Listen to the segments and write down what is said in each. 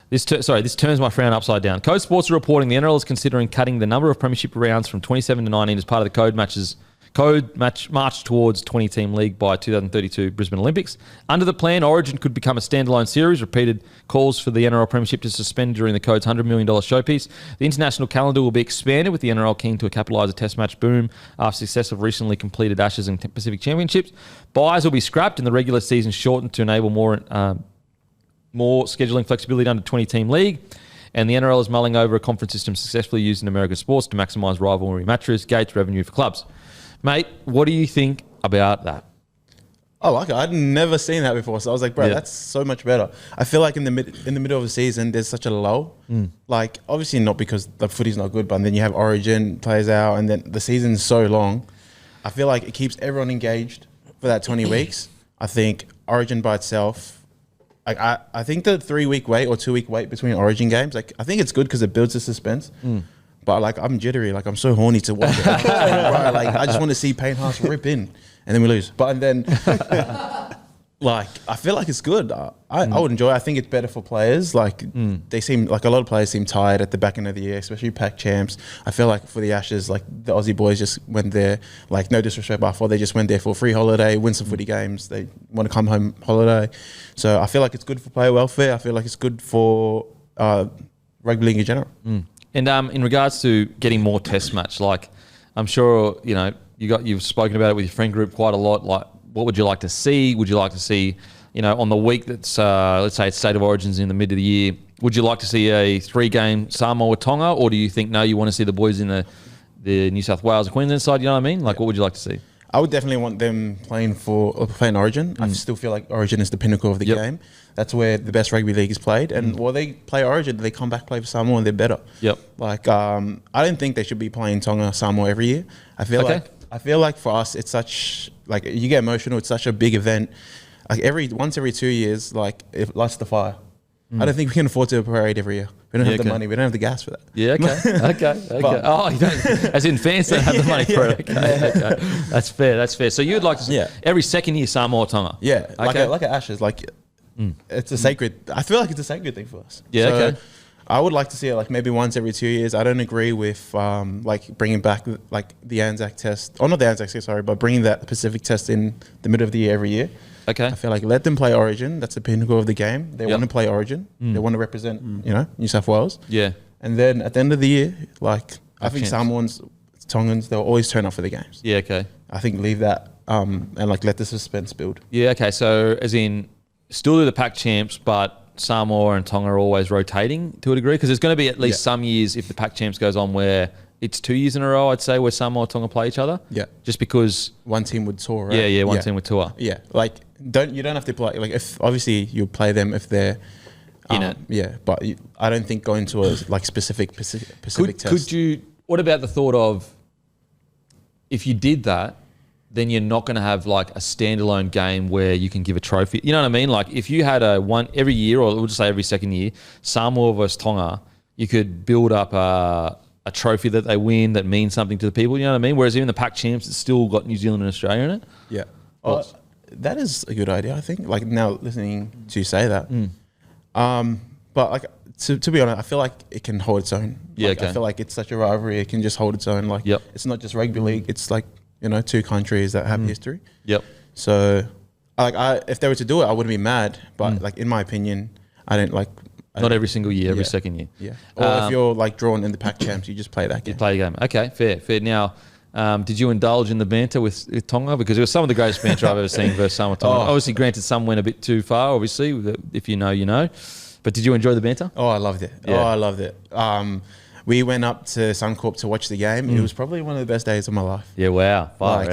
This turns my frown upside down. Code Sports are reporting the NRL is considering cutting the number of premiership rounds from 27 to 19 as part of the code march towards 20-team league by 2032 Brisbane Olympics. Under the plan, Origin could become a standalone series. Repeated calls for the NRL Premiership to suspend during the code's $100 million showpiece. The international calendar will be expanded, with the NRL keen to capitalise a test match boom after success of recently completed Ashes and Pacific Championships. Buys will be scrapped and the regular season shortened to enable more scheduling flexibility under 20-team league. And the NRL is mulling over a conference system successfully used in American sports to maximise rivalry matches, gates, revenue for clubs. Mate, what do you think about that? I like it. I'd never seen that before, so I was like, bro, that's so much better. I feel like in the middle of the season, there's such a lull. Like, obviously not because the footy's not good, but then you have Origin plays out, and then the season's so long. I feel like it keeps everyone engaged for that 20 weeks. I think Origin by itself. Like I think the 3-week wait or 2-week wait between Origin games, like I think it's good because it builds the suspense. But like I'm jittery, like I'm so horny to watch it. Like, bro, like I just want to see Payne Haas rip in, and then we lose. But then, like I feel like it's good. I would enjoy it. I think it's better for players. Like they seem like a lot of players seem tired at the back end of the year, especially pack champs. I feel like for the Ashes, like the Aussie boys just went there. Like no disrespect, but they just went there for a free holiday, win some footy games. They want to come home holiday. So I feel like it's good for player welfare. I feel like it's good for rugby league in general. And in regards to getting more test match, like I'm sure you've spoken about it with your friend group quite a lot. Like, what would you like to see? Would you like to see, on the week that's let's say it's State of Origins in the mid of the year, would you like to see a 3-game Samoa Tonga, or do you think no, you want to see the boys in the New South Wales and Queensland side? You know what I mean? Like, what would you like to see? I would definitely want them playing Origin. I still feel like Origin is the pinnacle of the game. That's where the best rugby league is played. And while they play Origin, they come back play for Samoa and they're better. Like I don't think they should be playing Tonga Samoa every year. I feel like for us, it's such like you get emotional. It's such a big event. Like once every 2 years, like it lights the fire. I don't think we can afford to parade every year. We don't have the money. We don't have the gas for that. Yeah, okay. But, you don't, as in fans don't have the money for it. Okay. That's fair. So you'd like to see every second year Samoa Tonga? Yeah, like at Ashes. Like it's a sacred. I feel like it's a sacred thing for us. Yeah, okay. I would like to see it like maybe once every 2 years. I don't agree with like bringing back like the Anzac test. Oh, not the Anzac test, sorry, but bringing that Pacific test in the middle of the year every year. Okay. I feel like let them play Origin. That's the pinnacle of the game. They want to play Origin. They want to represent, New South Wales. Yeah. And then at the end of the year, like I think Samoans, Tongans, they'll always turn up for the games. Yeah. Okay. I think leave that and like let the suspense build. Yeah. Okay. So as in still do the pack champs, but Samoa and Tonga are always rotating to a degree, because there's going to be at least some years if the pack champs goes on where it's 2 years in a row, I'd say, where Samoa and Tonga play each other. Yeah. Just because one team would tour, right? Yeah. One team would tour. Yeah. Like you don't have to play, like if obviously you play them if they're in it. Yeah, but I don't think going to a like specific test. Could you? What about the thought of if you did that, then you're not going to have like a standalone game where you can give a trophy. You know what I mean? Like if you had a one every year, or we'll just say every second year, Samoa versus Tonga, you could build up a trophy that they win that means something to the people. You know what I mean? Whereas even the pack champs, it's still got New Zealand and Australia in it. Yeah. That is a good idea, I think. Like now listening to you say that. But like to be honest, I feel like it can hold its own. Yeah, like, I feel like it's such a rivalry. It can just hold its own. Like it's not just rugby league. It's like, two countries that have history. Yep. So if they were to do it, I wouldn't be mad. But like in my opinion, I don't like. Not every single year, every second year. Yeah. Or if you're like drawn in the pack champs, you just play that game. You play the game. Okay, fair. Now, did you indulge in the banter with Tonga? Because it was some of the greatest banter I've ever seen versus Samoa Tonga. Obviously, granted, some went a bit too far, obviously. If you know, you know. But did you enjoy the banter? Oh, I loved it. Yeah. I loved it. We went up to Suncorp to watch the game. It was probably one of the best days of my life. Yeah, wow.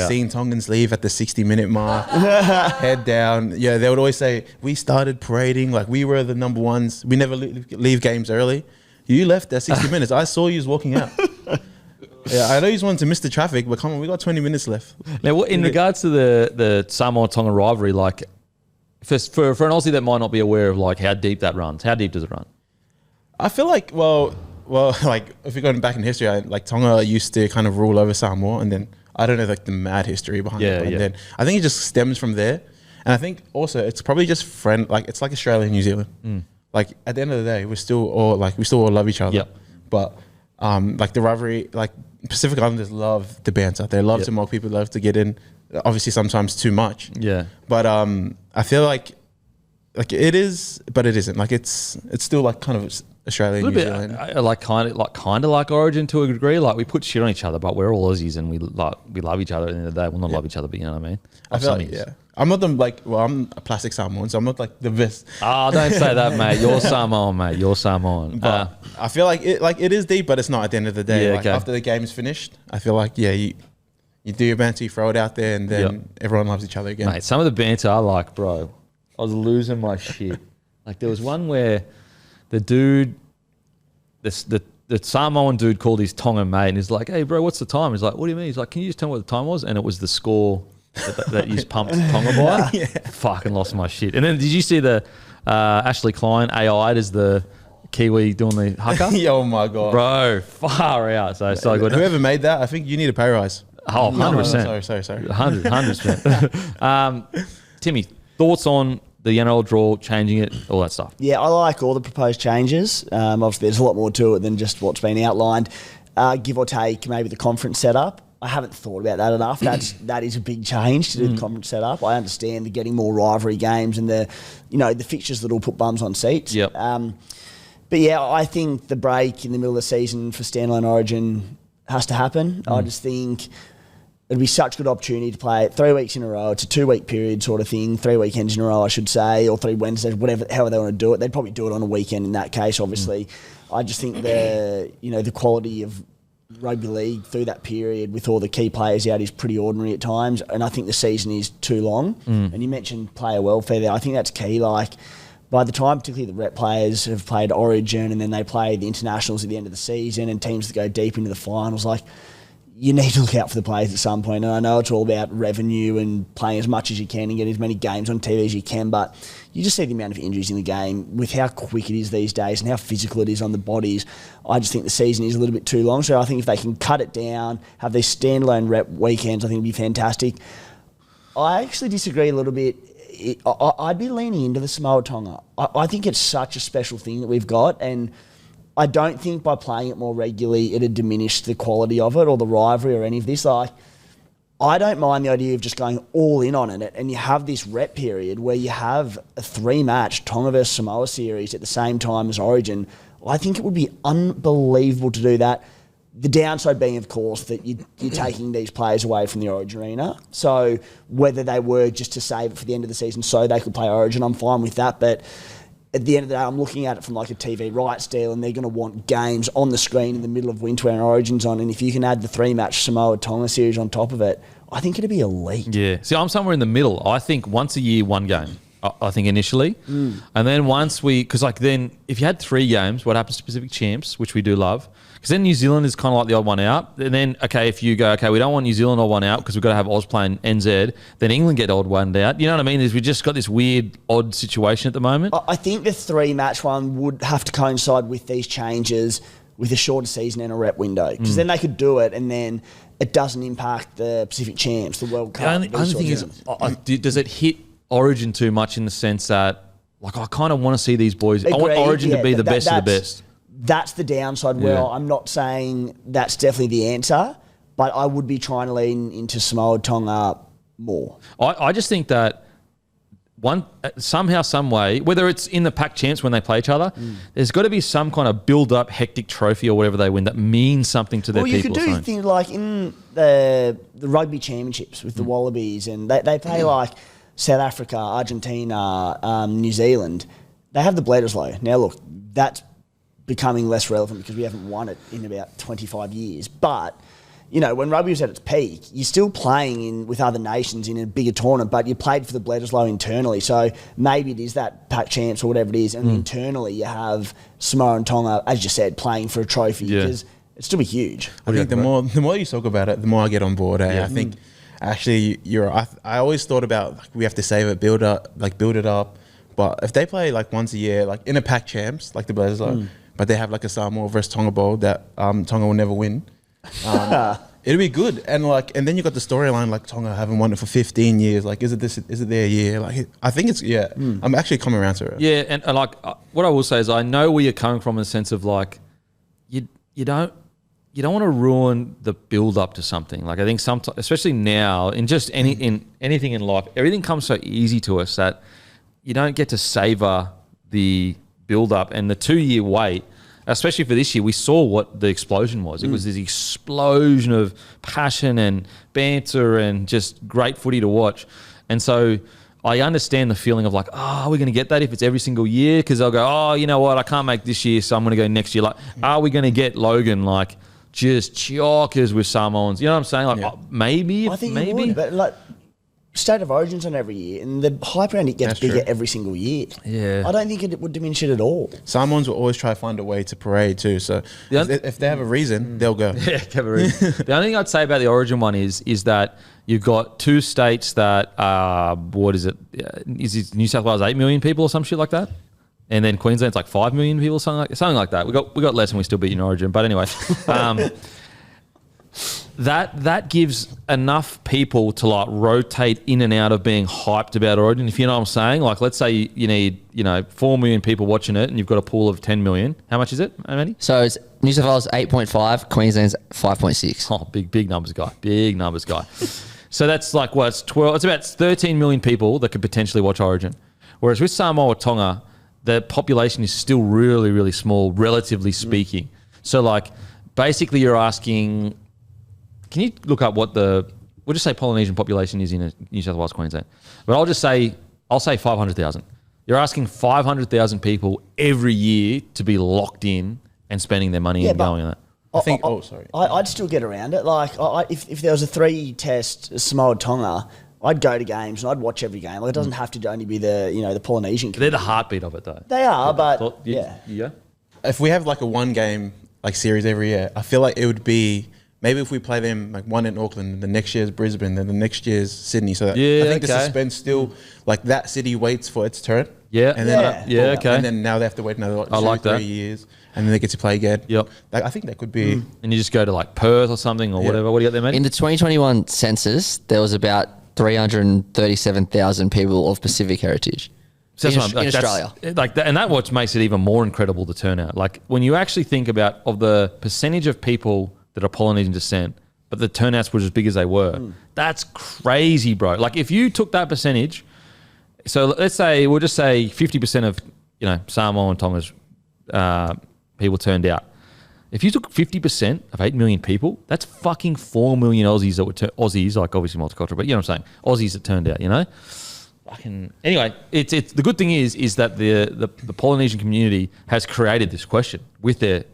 Seeing Tongans leave at the 60-minute mark, head down. Yeah, they would always say, we started parading, like we were the number ones. We never leave games early. You left at 60 minutes. I saw you walking out. Yeah, I know you just wanted to miss the traffic, but come on, we got 20 minutes left. Now, in regards to the Samoa-Tonga rivalry, like for an Aussie that might not be aware of like how deep that runs, how deep does it run? I feel like, well, like if you're going back in history, like Tonga used to kind of rule over Samoa, and then I don't know like the mad history behind it. But then I think it just stems from there, and I think also it's probably just it's like Australia and New Zealand. like at the end of the day, we still all love each other. Yep. But like the rivalry, like Pacific Islanders love the banter. They love to mock people, love to get in. Obviously, sometimes too much. Yeah. But I feel like it is, but it isn't. Like it's still like kind of Australia, New Zealand. Kind of like Origin to a degree. Like we put shit on each other, but we're all Aussies and we love each other at the end of the day. We'll not love each other, but you know what I mean. I feel like, I'm not I'm a plastic Samoan, so I'm not like the best. Oh, don't say that, mate. You're Samoan, mate. You're Samoan. But I feel like it is deep, but it's not at the end of the day. Yeah, okay. After the game is finished, I feel like you do your banter, you throw it out there, and then everyone loves each other again. Mate, some of the banter I like, bro. I was losing my shit. Like there was one where the dude, the Samoan dude called his Tongan mate and he's like, "Hey, bro, what's the time?" He's like, "What do you mean?" He's like, "Can you just tell me what the time was?" And it was the score that you pumped Tonga by. Yeah. Fucking lost my shit. And then did you see the Ashley Klein AI'd as the Kiwi doing the haka? Oh my God. Bro, far out. So good. Whoever made that, I think you need a pay rise. Oh, 100%. Sorry. 100%. Timmy, thoughts on the NRL draw, changing it, all that stuff? Yeah, I like all the proposed changes. Obviously, there's a lot more to it than just what's been outlined. Give or take, maybe the conference setup. I haven't thought about that enough. That is a big change to do the conference setup. I understand the getting more rivalry games and the fixtures that'll put bums on seats. Yep. But yeah, I think the break in the middle of the season for standalone Origin has to happen. I just think it'd be such a good opportunity to play it 3 weeks in a row. It's a 2-week period sort of thing, 3 weekends in a row, I should say, or 3 Wednesdays, however they want to do it. They'd probably do it on a weekend in that case, obviously. I just think the quality of rugby league through that period with all the key players out is pretty ordinary at times, and I think the season is too long. And you mentioned player welfare there. I think that's key. Like, by the time, particularly the rep players have played Origin and then they play the internationals at the end of the season and teams that go deep into the finals, like, you need to look out for the players at some point. And I know it's all about revenue and playing as much as you can and getting as many games on TV as you can, but you just see the amount of injuries in the game with how quick it is these days and how physical it is on the bodies. I just think the season is a little bit too long. So I think if they can cut it down, have these standalone rep weekends, I think it'd be fantastic. I actually disagree a little bit. I'd be leaning into the Samoa Tonga. I think it's such a special thing that we've got, and I don't think by playing it more regularly it'd diminish the quality of it or the rivalry or any of this. Like, I don't mind the idea of just going all in on it, and you have this rep period where you have a 3-match Tonga versus Samoa series at the same time as Origin. I think it would be unbelievable to do that. The downside being, of course, that you're taking these players away from the Origin arena. So whether they were just to save it for the end of the season so they could play Origin, I'm fine with that. But at the end of the day, I'm looking at it from like a TV rights deal, and they're going to want games on the screen in the middle of winter when Origin's on. And if you can add the 3-match Samoa Tonga series on top of it, I think it'd be elite. Yeah. See, I'm somewhere in the middle. I think once a year, one game. I think initially. And then once because like then if you had 3 games, what happens to Pacific Champs, which we do love, because then New Zealand is kind of like the odd one out. And then, okay, if you go, okay, we don't want New Zealand odd one out because we've got to have Oz playing NZ, then England get odd one out. You know what I mean? We just got this weird, odd situation at the moment. I think the 3-match one would have to coincide with these changes with a shorter season and a rep window, because then they could do it and then it doesn't impact the Pacific Champs, the World Cup. The only thing is, does it hit Origin too much in the sense that, like, I kind of want to see these boys. I want Origin to be the best of the best. That's the downside. Where I'm not saying that's definitely the answer, but I would be trying to lean into Samoa Tonga more. I just think that somehow, some way, whether it's in the Pac Champs when they play each other, there's got to be some kind of build-up hectic trophy or whatever they win that means something to their people. Well, you could do things like in the rugby championships with the Wallabies, and they play like South Africa, Argentina, New Zealand. They have the Bledisloe. Now, look, that's becoming less relevant because we haven't won it in about 25 years. But, you know, when rugby was at its peak, you're still playing with other nations in a bigger tournament, but you played for the Bledisloe internally. So maybe it is that Pac Champs or whatever it is, and internally you have Samoa and Tonga, as you said, playing for a trophy because it'd still be huge. I think the more you talk about it, the more I get on board. I think actually I always thought about, like, we have to save it, build it up. But if they play like once a year, like in a Pac Champs, like the Bledisloe, but they have like a Samoa versus Tonga Bowl that Tonga will never win. It'd be good, and then you got the storyline like Tonga haven't won it for 15 years. Like, is it their year? Like, I think it's I'm actually coming around to it. Yeah, and what I will say is I know where you're coming from in the sense of like you don't want to ruin the build up to something. Like I think sometimes, especially now, in just anything in life, everything comes so easy to us that you don't get to savor the build up and the 2-year wait. Especially for this year, we saw what the explosion was. It was this explosion of passion and banter and just great footy to watch. And so I understand the feeling of like, are we going to get that if it's every single year? Because they'll go, oh, you know what, I can't make this year, so I'm going to go next year. Like, are we going to get Logan like just chockers with Samoans? You know what I'm saying? Like, maybe. I think you would, but like, State of Origin's on every year, and the hype around it gets bigger every single year. Yeah, I don't think it would diminish it at all. Samoans will always try to find a way to parade too. So if they have a reason, they'll go. Yeah, have a reason. The only thing I'd say about the Origin one is that you've got 2 states that what is it? Is it New South Wales 8 million people or some shit like that? And then Queensland's like 5 million people, something like that. We got less and we still beat in Origin. But anyway. That gives enough people to like rotate in and out of being hyped about Origin. If you know what I'm saying, like let's say you need 4 million people watching it, and you've got a pool of 10 million. How much is it, Andy? So it's New South Wales 8.5, Queensland's 5.6. Oh, big numbers guy. So that's like what it's 12. It's about 13 million people that could potentially watch Origin. Whereas with Samoa or Tonga, the population is still really, really small, relatively speaking. So like basically, you're asking. Can you look up what we'll just say Polynesian population is in New South Wales, Queensland. But I'll say 500,000. You're asking 500,000 people every year to be locked in and spending their money and going on that. I think, I'd still get around it. Like, if there was a 3-test Samoa Tonga, I'd go to games and I'd watch every game. Like, it doesn't have to only be the Polynesian community. They're the heartbeat of it, though. They are, but yeah. If we have like a 1-game like series every year, I feel like it would be. Maybe if we play them like one in Auckland, the next year's Brisbane, then the next year's Sydney. So that I think the suspense still, like that city waits for its turn. Yeah. And then, okay. And then now they have to wait another 2-3 years. And then they get to play again. Yep. Like, I think that could be. And you just go to like Perth or something or whatever. What do you got there, mate? In the 2021 census, there was about 337,000 people of Pacific heritage. So in Australia. And that what makes it even more incredible, the turnout. Like when you actually think about of the percentage of people that are Polynesian descent, but the turnouts were as big as they were. That's crazy, bro. Like if you took that percentage, so we'll just say 50% of Samoa and Tonga's people turned out. If you took 50% of 8 million people, that's fucking 4 million Aussies that were Aussies, like obviously multicultural, but you know what I'm saying? Aussies that turned out, Anyway, it's the good thing is that the Polynesian community has created this question with their,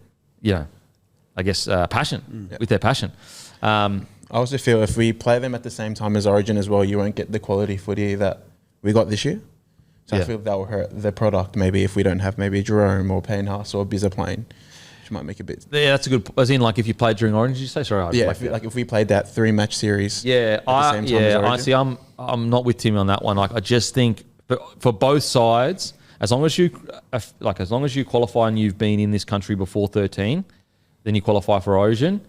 passion, with their passion. I also feel if we play them at the same time as Origin as well, you won't get the quality footy that we got this year. So I feel that will hurt the product maybe if we don't have maybe Jerome or Payne Haas or Bizza playing, which might make a bit. Yeah, that's a good. As in, like if you played during Origin, did you say? Sorry, if we played that 3-match series. Yeah, I see. I'm not with Tim on that one. Like I just think for both sides, as long as you qualify and you've been in this country before 13, then you qualify for Origin.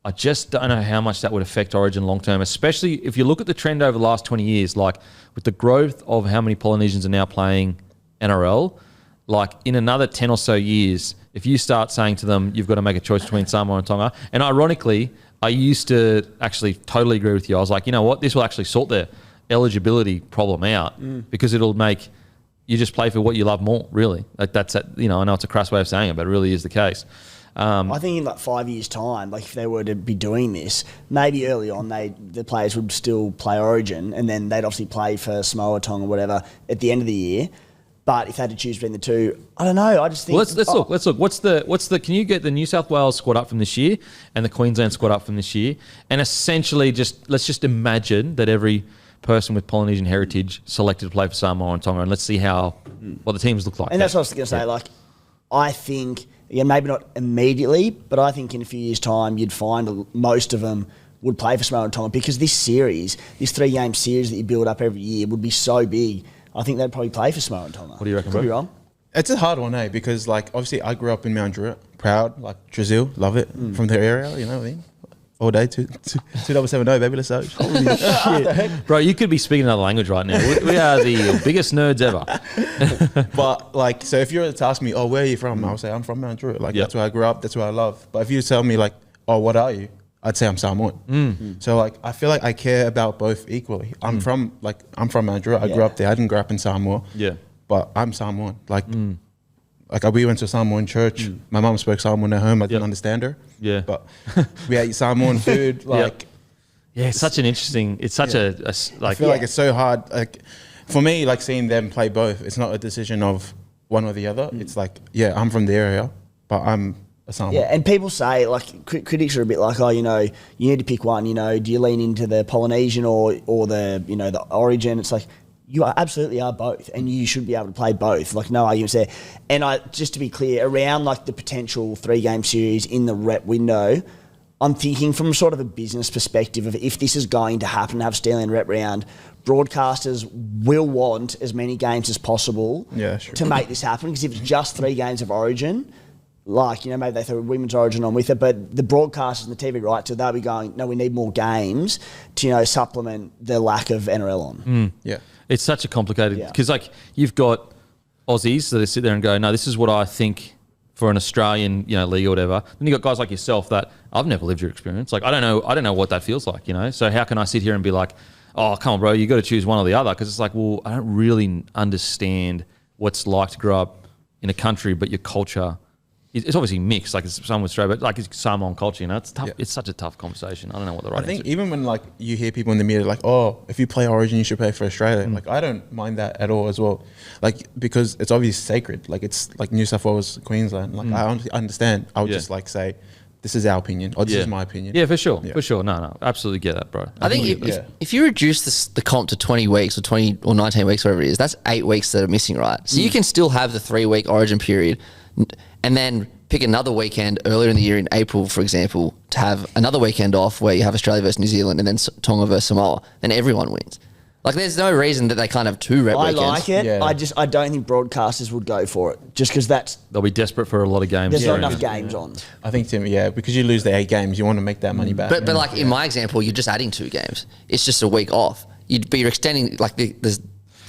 I just don't know how much that would affect Origin long term, especially if you look at the trend over the last 20 years, like with the growth of how many Polynesians are now playing NRL, like in another 10 or so years, if you start saying to them, you've got to make a choice between Samoa and Tonga, and ironically, I used to actually totally agree with you. I was like, you know what, this will actually sort their eligibility problem out because it'll make you just play for what you love more, really. Like that's it. I know it's a crass way of saying it, but it really is the case. I think in like 5 years' time, like if they were to be doing this, maybe early on the players would still play Origin, and then they'd obviously play for Samoa, Tonga, whatever at the end of the year. But if they had to choose between the two, I don't know. I just think. Well, let's look. What's the? Can you get the New South Wales squad up from this year and the Queensland squad up from this year, and essentially let's just imagine that every person with Polynesian heritage selected to play for Samoa and Tonga, and let's see what the teams look like. And that's what I was going to say. Like, I think. Yeah, maybe not immediately, but I think in a few years' time, you'd find most of them would play for Samoa and Tonga because this 3-game series that you build up every year would be so big. I think they'd probably play for Samoa and Tonga. What do you reckon, Could bro? be wrong. It's a hard one, because like obviously I grew up in Mount Druitt, proud, like Brazil, love it, from their area, you know what I mean? all day. 2770, baby. Let's go. Holy shit. Bro, you could be speaking another language right now. We are the biggest nerds ever. But like, so if you were to ask me, oh, where are you from? I'll say I'm from Mount Druitt. Like that's where I grew up. That's where I love. But if you tell me like, oh, what are you? I'd say I'm Samoan. So like, I feel like I care about both equally. I'm from Mount Druitt. I grew up there. I didn't grow up in Samoa. Yeah. But I'm Samoan. Like we went to a Samoan church. My mum spoke Samoan at home. I didn't understand her. Yeah. But we ate Samoan food. Like, yeah, it's such an interesting. It's such a like. I feel like it's so hard. Like for me, like seeing them play both. It's not a decision of one or the other. It's like, yeah, I'm from the area, but I'm a Samoan. Yeah, and people say, like, critics are a bit like, oh, you know, you need to pick one. You know, do you lean into the Polynesian or the, you know, the Origin? It's like, you absolutely are both, and you should be able to play both. Like, no arguments there. And just to be clear, around like the potential 3-game series in the rep window, I'm thinking from sort of a business perspective of if this is going to happen, have Stanley and rep round, broadcasters will want as many games as possible to make this happen. Because if it's just 3 games of Origin, like, you know, maybe they throw Women's Origin on with it, but the broadcasters and the TV rights, so they'll be going, no, we need more games to, you know, supplement the lack of NRL on. Yeah. It's such a complicated, because like you've got Aussies that sit there and go, no, this is what I think for an Australian, you know, league or whatever. Then you got guys like yourself that I've never lived your experience. Like I don't know what that feels like, you know. So how can I sit here and be like, oh, come on, bro, you got to choose one or the other? Because it's like, well, I don't really understand what's like to grow up in a country, but your culture. It's obviously mixed, like it's someone straight, but like it's Samoan culture, you know. It's tough. Yeah. It's such a tough conversation. I don't know what the right. I think answer even when like you hear people in the media like, oh, if you play Origin, you should play for Australia. Like I don't mind that at all as well, like because it's obviously sacred. Like it's like New South Wales, Queensland. Like I understand. I would just like say, this is our opinion, or this is my opinion. Yeah, for sure, for sure. No, absolutely get that, bro. I think if you reduce the comp to 20 weeks or 20 or 19 weeks, whatever it is, that's 8 weeks that are missing, right? So you can still have the 3-week Origin period, and then pick another weekend earlier in the year in April, for example, to have another weekend off where you have Australia versus New Zealand and then Tonga versus Samoa, then everyone wins. Like, there's no reason that they can't have 2 rep weekends. I like it. Yeah. I don't think broadcasters would go for it, just because they'll be desperate for a lot of games. There's not enough games on. I think, Tim, because you lose the 8 games, you want to make that money back. But like in my example, you're just adding 2 games. It's just a week off. You're extending, like there's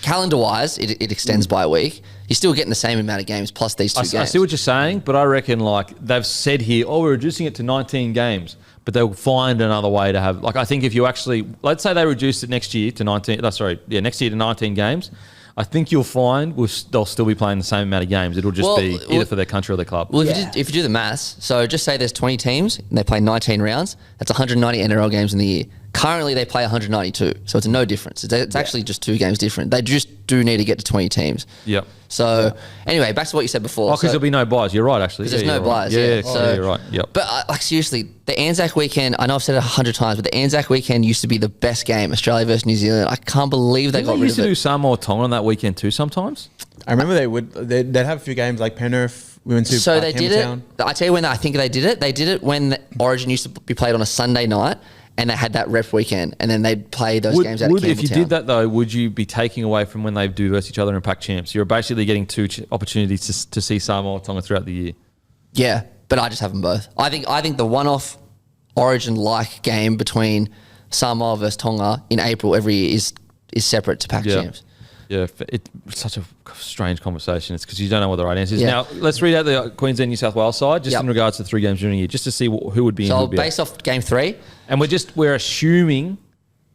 calendar-wise, it extends by a week. You're still getting the same amount of games plus these 2 games. I see what you're saying, but I reckon like they've said here, oh, we're reducing it to 19 games, but they'll find another way to have. Like I think if you actually, let's say they reduce it next year to 19. Next year to 19 games. I think you'll find they'll still be playing the same amount of games. It'll just be either for their country or their club. Well, if you do the maths, so just say there's 20 teams and they play 19 rounds. That's 190 NRL games in the year. Currently, they play 192, so it's no difference. It's actually just 2 games different. They just do need to get to 20 teams. Yep. So, anyway, back to what you said before. Oh, because there'll be no buys. You're right, actually. Because there's no buys. Yeah, so, you're right. Yep. But, like, seriously, the Anzac weekend, I know I've said it 100 times, but the Anzac weekend used to be the best game, Australia versus New Zealand. I can't believe they got rid of it. They used to do Samoa and Tonga on that weekend too sometimes? I remember they'd have a few games like Penrith. We went to So they did it. Campbelltown. I tell you when I think they did it. They did it when the Origin used to be played on a Sunday night, and they had that rep weekend, and then they'd play those games out of Campbelltown. If you did that, though, would you be taking away from when they do versus each other in Pac Champs? You're basically getting 2 opportunities to see Samoa and Tonga throughout the year. Yeah, but I just have them both. I think the one-off Origin-like game between Samoa versus Tonga in April every year is separate to Pac Champs. Yeah, it's such a strange conversation. It's because you don't know what the right answer is. Yeah. Now, let's read out the Queensland New South Wales side, just in regards to 3 games during a year, just to see who would be in. So based off game 3. And we're assuming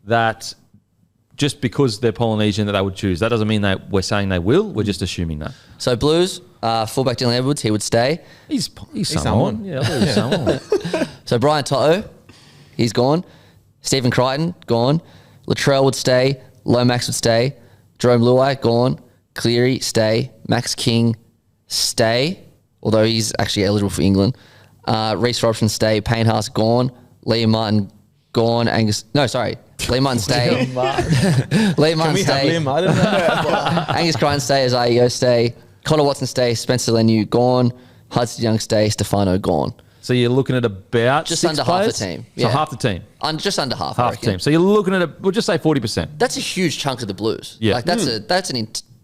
that just because they're Polynesian that they would choose. That doesn't mean that we're saying they will. We're just assuming that. So Blues, fullback Dylan Edwards, he would stay. He's Samoan. Yeah, he's Samoan. So Brian To'o, he's gone. Stephen Crichton, gone. Latrell would stay. Lomax would stay. Jerome Luai, gone. Cleary, stay. Max King, stay, although he's actually eligible for England. Reece Robson, stay. Payne Haas, gone. Liam Martin, gone. Liam Martin, stay. Liam Martin, stay. Liam Martin? Angus Crichton, stay. Isaiah, stay. Connor Watson, stay. Spencer Leniu, gone. Hudson Young, stay. Stefano, gone. So you're looking at about just 6 under players? half the team. So half the team. Just under half. Half the team. So you're looking at we'll just say 40%. That's a huge chunk of the Blues. Yeah. Like that's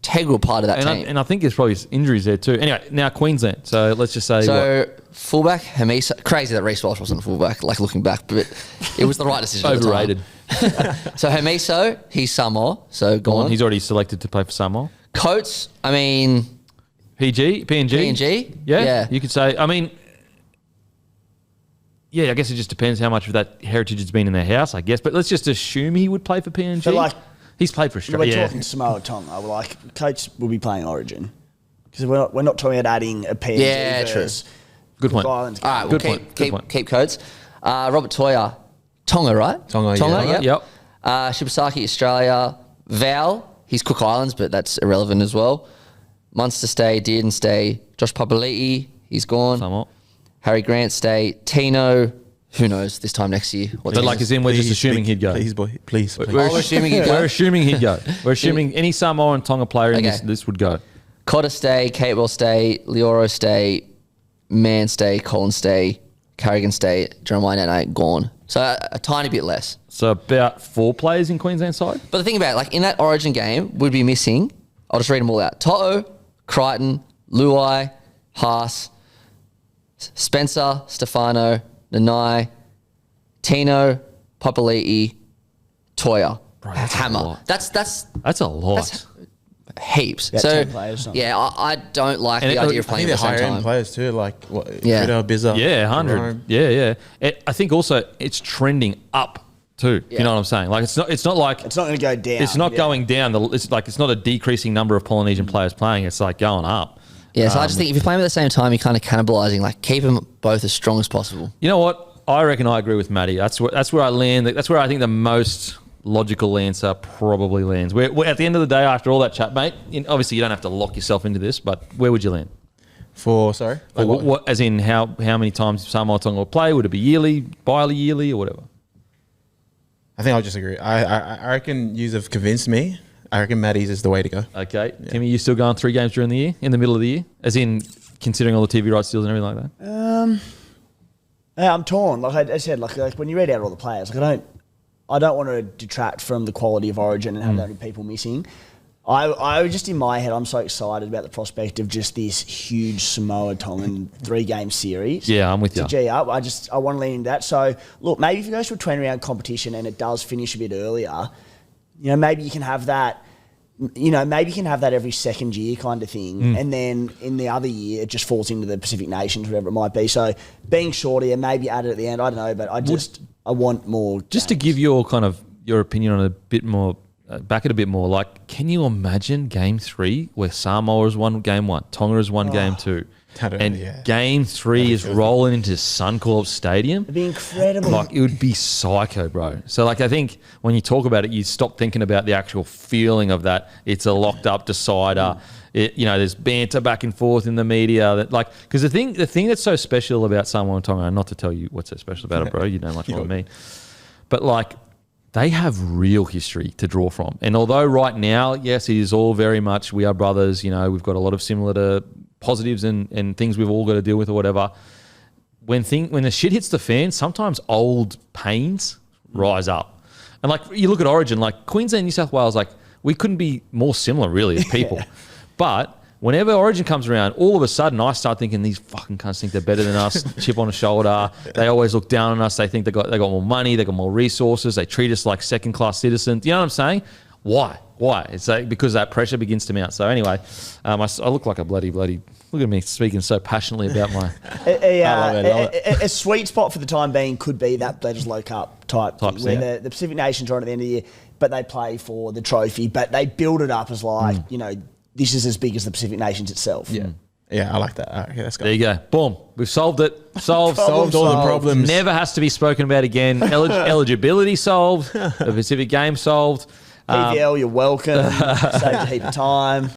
integral part of that team. And I think there's probably injuries there too. Anyway, now Queensland. So let's just say fullback, Hamisa. Crazy that Reece Walsh wasn't a fullback, like looking back, but it was the right decision. Overrated. So Hamiso, he's Samoa, so gone. He's already selected to play for Samoa. Coates, I mean... PNG? Yeah, you could say. I mean... Yeah, I guess it just depends how much of that heritage has been in their house, I guess. But let's just assume he would play for PNG. But like, he's played for Australia. We're talking Samoa and Tonga. We're like, Coates will be playing Origin. Because we're not talking about adding a PNG. Yeah, true. Good point. Islands. All right, we'll keep Coates. Robert Toya, Tonga, right? Tonga, yep. Shibasaki, Australia. Val, he's Cook Islands, but that's irrelevant as well. Munster stay, Dearden stay. Josh Papali'i, he's gone. Samoa. Harry Grant stay. Tino, who knows this time next year. But like as in, we're just assuming he'd go. Please, boy. Please. We're assuming he'd go. We're assuming he'd go. We're assuming any Samoa and Tonga player in this would go. Cotter stay, Catewell stay, Lioro stay, Mann stay, Collins stay, Carrigan stay, Jeremiah Nene gone. So a tiny bit less. So about 4 players in Queensland side. But the thing about it, like in that Origin game, we'd be missing, I'll just read them all out. To'o, Crichton, Luai, Haas, Spencer, Stefano, Nanai, Tino, Papali'i, Toya, Bro, that's Hammer. That's a lot. That's heaps. About So 10 players, yeah, I don't like the idea of playing at the same higher end time. players too, like Yeah. Bizza. Yeah, 100. Jerome. Yeah. I think also it's trending up too. Yeah. You know what I'm saying? Like it's not like It's not going to go down. it's not going down. It's not a decreasing number of Polynesian players playing. It's like going up. Yeah, so I just think if you're playing at the same time, you're kind of cannibalising. Like keep them both as strong as possible. You know what? I reckon I agree with Matty. That's where I land. That's where I think the most logical answer probably lands. We're at the end of the day, after all that chat, mate. Obviously, you don't have to lock yourself into this, but where would you land? Sorry? Like what? As in how many times Samoa Tonga will play? Would it be yearly, bi-yearly, or whatever? I think I'll just agree. I reckon you have convinced me. I reckon Matty's is the way to go. Okay. Yeah. Timmy, you still going 3 games during the year, in the middle of the year? As in, considering all the TV rights deals and everything like that? Yeah, I'm torn. Like I said, like when you read out all the players, like I don't want to detract from the quality of Origin and have that many people missing. I was just in my head, I'm so excited about the prospect of just this huge Samoa Tongan 3-game series. Yeah, I'm with you. To G up, I want to lean into that. So look, maybe if it goes to a 20-round competition and it does finish a bit earlier, maybe you can have that. Maybe you can have that every second year kind of thing. And then in the other year, it just falls into the Pacific Nations, whatever it might be. So being shorter, maybe add it at the end. I don't know, but I want more. Just to give your opinion on it a bit more, back it a bit more. Like, can you imagine Game 3 where Samoa has won Game 1, Tonga has won Game 2, and Game 3 is rolling into Suncorp Stadium? It'd be incredible. Like, it would be psycho, bro. So, like, I think when you talk about it, you stop thinking about the actual feeling of that. It's a locked up decider. There's banter back and forth in the media. Because the thing that's so special about Samoa and Tonga, not to tell you what's so special about it, bro, you know much more than me, but like, they have real history to draw from. And although right now, yes, it is all very much we are brothers, we've got a lot of similar positives and things we've all got to deal with or whatever. When the shit hits the fan, sometimes old pains rise up. And like you look at Origin, like Queensland, New South Wales, like we couldn't be more similar really as people. But whenever Origin comes around, all of a sudden I start thinking these fucking cunts think they're better than us, chip on the shoulder. They always look down on us. They think they got more money, they got more resources. They treat us like second-class citizens. You know what I'm saying? Why? It's like because that pressure begins to mount. So anyway, I look like a bloody. Look at me speaking so passionately about my. I love it. A sweet spot for the time being could be that Pledges Low Cup type thing, where the Pacific Nations are on at the end of the year, but they play for the trophy, but they build it up as like this is as big as the Pacific Nations itself. Yeah, I like that. All right, let's go. There you go. Boom. We've solved it. Solved all the problems. Never has to be spoken about again. Eligibility solved. The Pacific Game solved. PVL, you're welcome. Saved a heap of time.